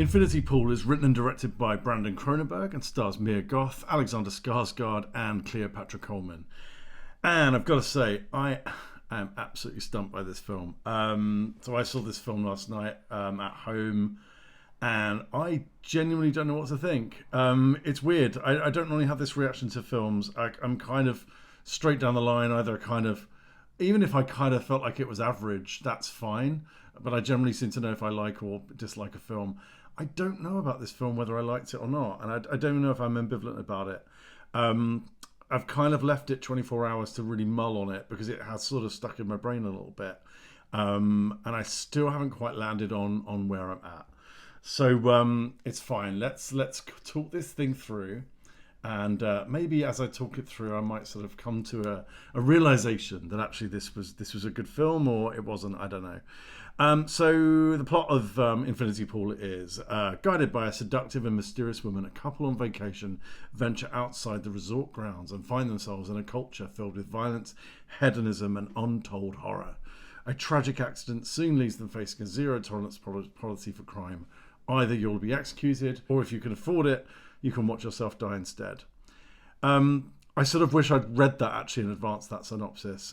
Infinity Pool is written and directed by Brandon Cronenberg and stars Mia Goth, Alexander Skaarsgard, and Cleopatra Coleman. And I've got to say, I am absolutely stumped by this film. So I saw this film last night at home, and I genuinely don't know what to think. It's weird. I don't really have this reaction to films. I'm kind of straight down the line, either kind of, even if I kind of felt like it was average, that's fine. But I generally seem to know if I like or dislike a film. I don't know about this film, whether I liked it or not. And I don't know if I'm ambivalent about it. I've kind of left it 24 hours to really mull on it because it has sort of stuck in my brain a little bit. And I still haven't quite landed on where I'm at. So it's fine. Let's talk this thing through. And maybe as I talk it through, I might sort of come to a realization that actually this was a good film, or it wasn't. I don't know. So the plot of Infinity Pool is guided by a seductive and mysterious woman, a couple on vacation venture outside the resort grounds and find themselves in a culture filled with violence, hedonism, and untold horror. A tragic accident soon leaves them facing a zero-tolerance policy for crime. Either you'll be executed, or if you can afford it, you can watch yourself die instead. I sort of wish I'd read that actually in advance, that synopsis.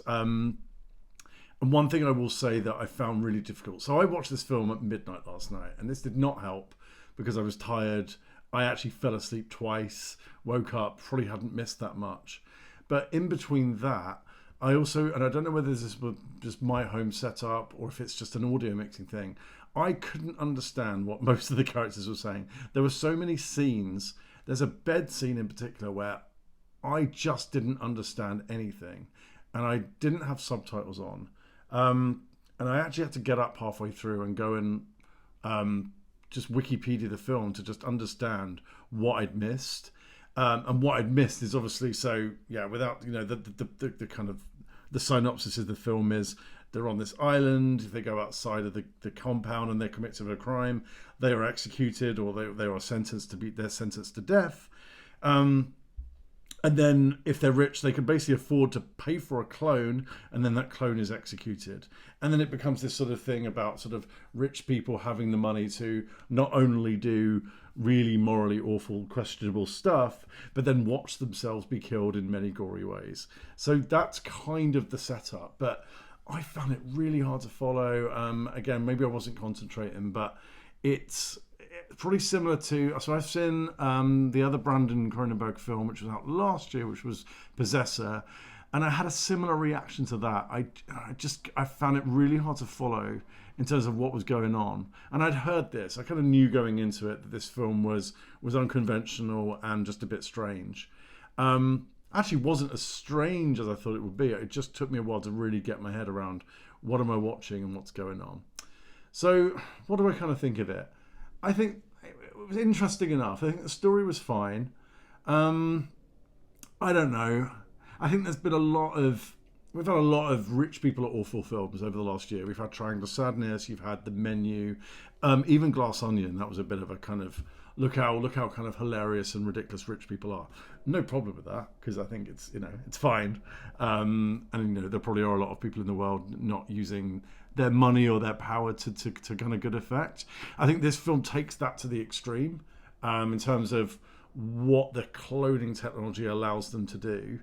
And one thing I will say that I found really difficult. So I watched this film at midnight last night, and this did not help because I was tired. I actually fell asleep twice, woke up, probably hadn't missed that much. But in between that, I also, and I don't know whether this was just my home setup or if it's just an audio mixing thing, I couldn't understand what most of the characters were saying. There were so many scenes. There's a bed scene in particular where I just didn't understand anything, and I didn't have subtitles on. And I actually had to get up halfway through and go and just Wikipedia the film to just understand what I'd missed. And what I'd missed is obviously, so yeah, without, the kind of the synopsis of the film is they're on this island. If they go outside of the compound and they commit a crime, they are executed, or they are sentenced to death. And then if they're rich, they can basically afford to pay for a clone, and then that clone is executed. And then it becomes this sort of thing about sort of rich people having the money to not only do really morally awful, questionable stuff, but then watch themselves be killed in many gory ways. So that's kind of the setup. But I found it really hard to follow. Again, maybe I wasn't concentrating, but it's probably similar to, so I've seen the other Brandon Cronenberg film, which was out last year, which was Possessor, and I had a similar reaction to that. I found it really hard to follow in terms of what was going on, and I'd heard this. I kind of knew going into it that this film was unconventional and just a bit strange. Actually wasn't as strange as I thought it would be. It just took me a while to really get my head around what am I watching and what's going on. So what do I kind of think of it? I think it was interesting enough. I think the story was fine. I don't know. I think we've had a lot of rich people at awful films over the last year. We've had Triangle of Sadness. You've had The Menu, even Glass Onion. That was a bit of a kind of look how kind of hilarious and ridiculous rich people are. No problem with that, because I think it's fine. And there probably are a lot of people in the world not using their money or their power to kind of good effect. I think this film takes that to the extreme in terms of what the cloning technology allows them to do.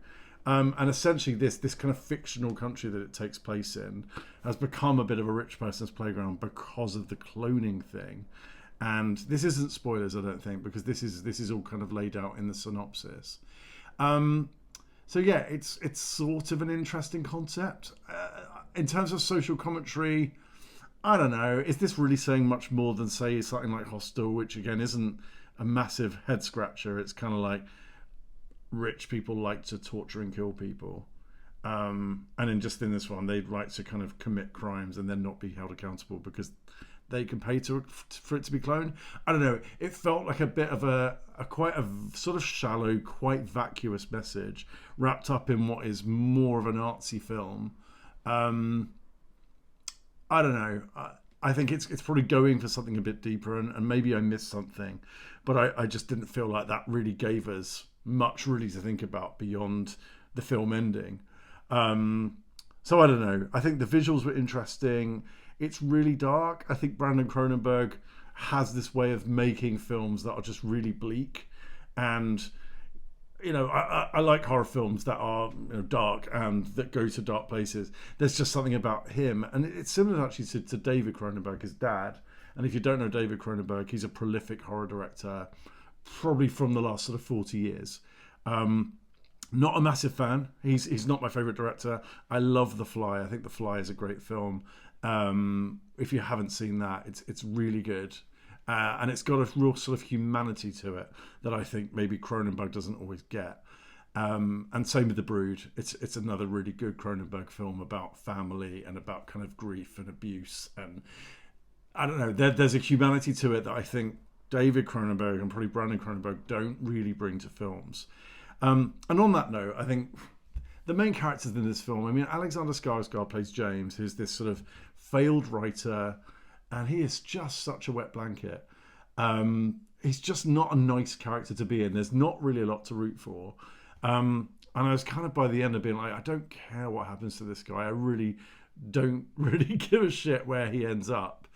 And essentially this kind of fictional country that it takes place in has become a bit of a rich person's playground because of the cloning thing. And this isn't spoilers, I don't think, because this is all kind of laid out in the synopsis. So yeah, it's sort of an interesting concept. In terms of social commentary, I don't know. Is this really saying much more than, say, something like Hostel, which again isn't a massive head scratcher? It's kind of like rich people like to torture and kill people. And in this one, they'd like to kind of commit crimes and then not be held accountable because they can pay for it to be cloned. I don't know. It felt like a bit of a quite a sort of shallow, quite vacuous message wrapped up in what is more of an artsy film. I don't know. I think it's probably going for something a bit deeper, and maybe I missed something, but I just didn't feel like that really gave us much really to think about beyond the film ending. So I don't know. I think the visuals were interesting. It's really dark. I think Brandon Cronenberg has this way of making films that are just really bleak. And I like horror films that are dark and that go to dark places. There's just something about him, and it's similar actually to David Cronenberg, his dad. And if you don't know David Cronenberg, he's a prolific horror director, probably from the last sort of 40 years. Not a massive fan. He's not my favourite director. I love The Fly. I think The Fly is a great film. If you haven't seen that, it's really good. And it's got a real sort of humanity to it that I think maybe Cronenberg doesn't always get. And same with The Brood. It's another really good Cronenberg film about family and about kind of grief and abuse. And I don't know, there's a humanity to it that I think David Cronenberg and probably Brandon Cronenberg don't really bring to films. And on that note, I think the main characters in this film, I mean, Alexander Skaarsgard plays James, who's this sort of failed writer, and he is just such a wet blanket. He's just not a nice character to be in. There's not really a lot to root for. And I was kind of by the end of being like, I don't care what happens to this guy. I really don't really give a shit where he ends up.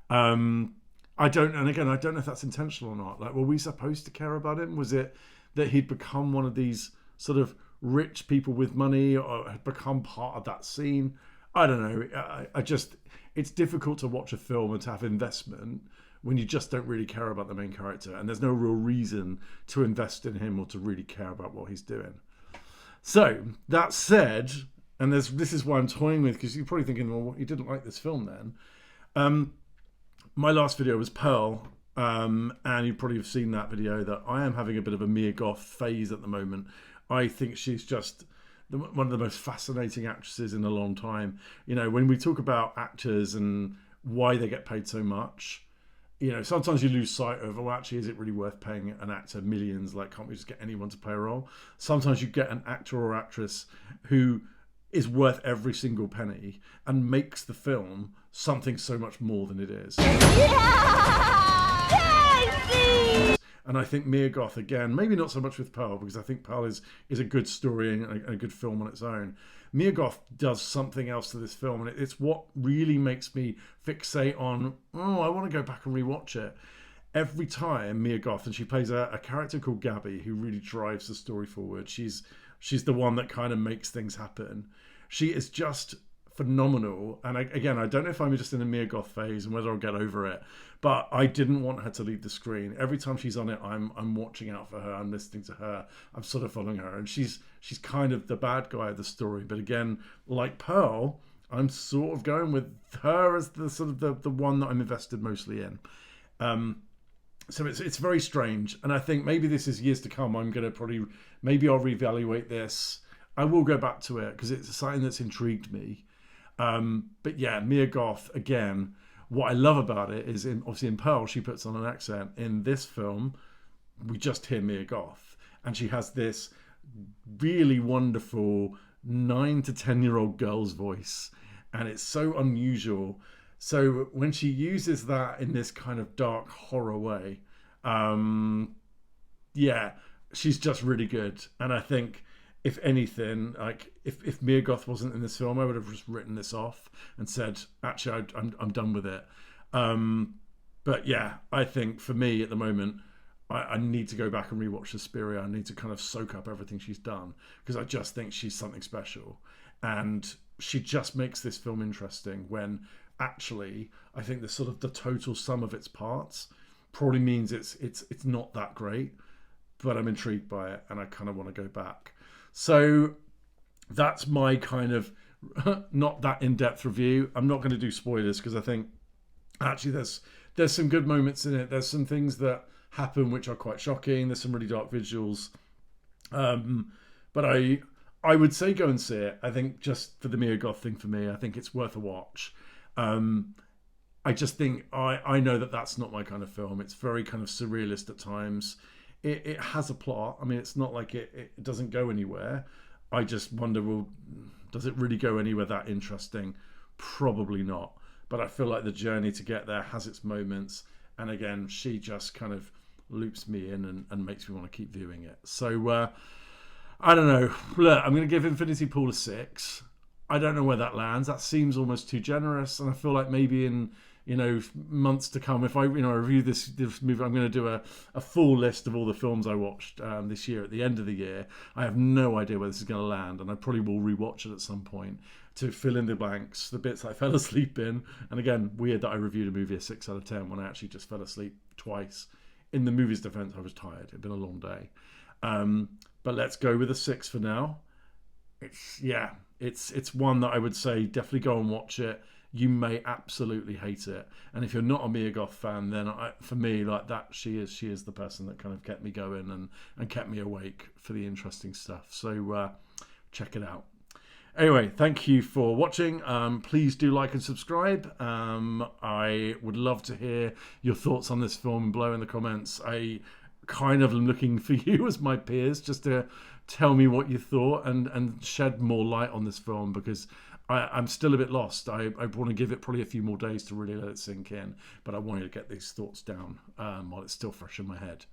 I don't know if that's intentional or not. Like, were we supposed to care about him? Was it that he'd become one of these sort of rich people with money, or had become part of that scene? I don't know. It's difficult to watch a film and to have investment when you just don't really care about the main character, and there's no real reason to invest in him or to really care about what he's doing. So that said, and this is why I'm toying with, because you're probably thinking, well, you didn't like this film then. My last video was Pearl, and you probably have seen that video, that I am having a bit of a Mia Goth phase at the moment. I think she's just one of the most fascinating actresses in a long time. When we talk about actors and why they get paid so much, sometimes you lose sight of, actually, is it really worth paying an actor millions? Like, can't we just get anyone to play a role? Sometimes you get an actor or actress who is worth every single penny and makes the film something so much more than it is. And I think Mia Goth, again, maybe not so much with Pearl, because I think Pearl is a good story and a good film on its own. Mia Goth does something else to this film, and it's what really makes me fixate on, I want to go back and rewatch it. Every time Mia Goth, and she plays a character called Gabby, who really drives the story forward. She's the one that kind of makes things happen. She is just phenomenal. And I don't know if I'm just in a Mia Goth phase and whether I'll get over it, but I didn't want her to leave the screen. Every time she's on it, I'm watching out for her. I'm listening to her. I'm sort of following her, and she's kind of the bad guy of the story. But again, like Pearl, I'm sort of going with her as the sort of the one that I'm invested mostly in. So it's very strange, and I think maybe this is years to come. I'm going to maybe I'll reevaluate this. I will go back to it because it's something that's intrigued me. But yeah, Mia Goth, again, what I love about it is obviously in Pearl, she puts on an accent. In this film, we just hear Mia Goth, and she has this really wonderful 9 to 10-year-old girl's voice, and it's so unusual. So when she uses that in this kind of dark horror way, she's just really good. And I think, if anything, like if Mia Goth wasn't in this film, I would have just written this off and said, actually, I'm done with it. But yeah, I think for me at the moment, I need to go back and rewatch Suspiria. I need to kind of soak up everything she's done, because I just think she's something special, and she just makes this film interesting. When actually, I think the total sum of its parts probably means it's not that great, but I'm intrigued by it, and I kind of want to go back. So that's my kind of not that in-depth review. I'm not going to do spoilers, because I think actually there's some good moments in it. There's some things that happen which are quite shocking. There's some really dark visuals. But I would say go and see it. I think just for the Mia Goth thing, for me, I think it's worth a watch. I just think I know that's not my kind of film. It's very kind of surrealist at times. It has a plot. I mean, it's not like it doesn't go anywhere. I just wonder, well, does it really go anywhere that interesting? Probably not. But I feel like the journey to get there has its moments. And again, she just kind of loops me in and makes me want to keep viewing it. So, I don't know. Look, I'm going to give Infinity Pool a 6. I don't know where that lands. That seems almost too generous. And I feel like maybe in months to come, if I review this movie, I'm going to do a full list of all the films I watched this year at the end of the year. I have no idea where this is going to land, and I probably will rewatch it at some point to fill in the blanks, the bits I fell asleep in. And again, weird that I reviewed a movie a 6 out of 10 when I actually just fell asleep twice. In the movie's defense, I was tired. It'd been a long day. But let's go with a 6 for now. It's one that I would say definitely go and watch it. You may absolutely hate it, and if you're not a Mia Goth fan, then for me, like that, she is the person that kind of kept me going and kept me awake for the interesting stuff. So check it out. Anyway, thank you for watching. Please do like and subscribe. I would love to hear your thoughts on this film below in the comments. I kind of am looking for you as my peers just to tell me what you thought and shed more light on this film, because I'm still a bit lost. I want to give it probably a few more days to really let it sink in, but I wanted to get these thoughts down while it's still fresh in my head.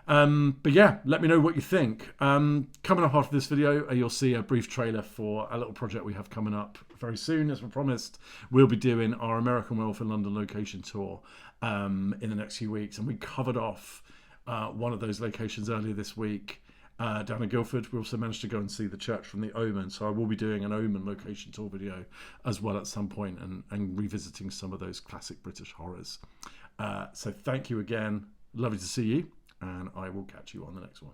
But yeah, let me know what you think. Coming up after this video, you'll see a brief trailer for a little project we have coming up very soon. As we promised, we'll be doing our American Werewolf in London location tour in the next few weeks, and we covered off one of those locations earlier this week. Down in Guildford. We also managed to go and see the church from the Omen, so I will be doing an Omen location tour video as well at some point, and revisiting some of those classic British horrors. So thank you again, lovely to see you, and I will catch you on the next one.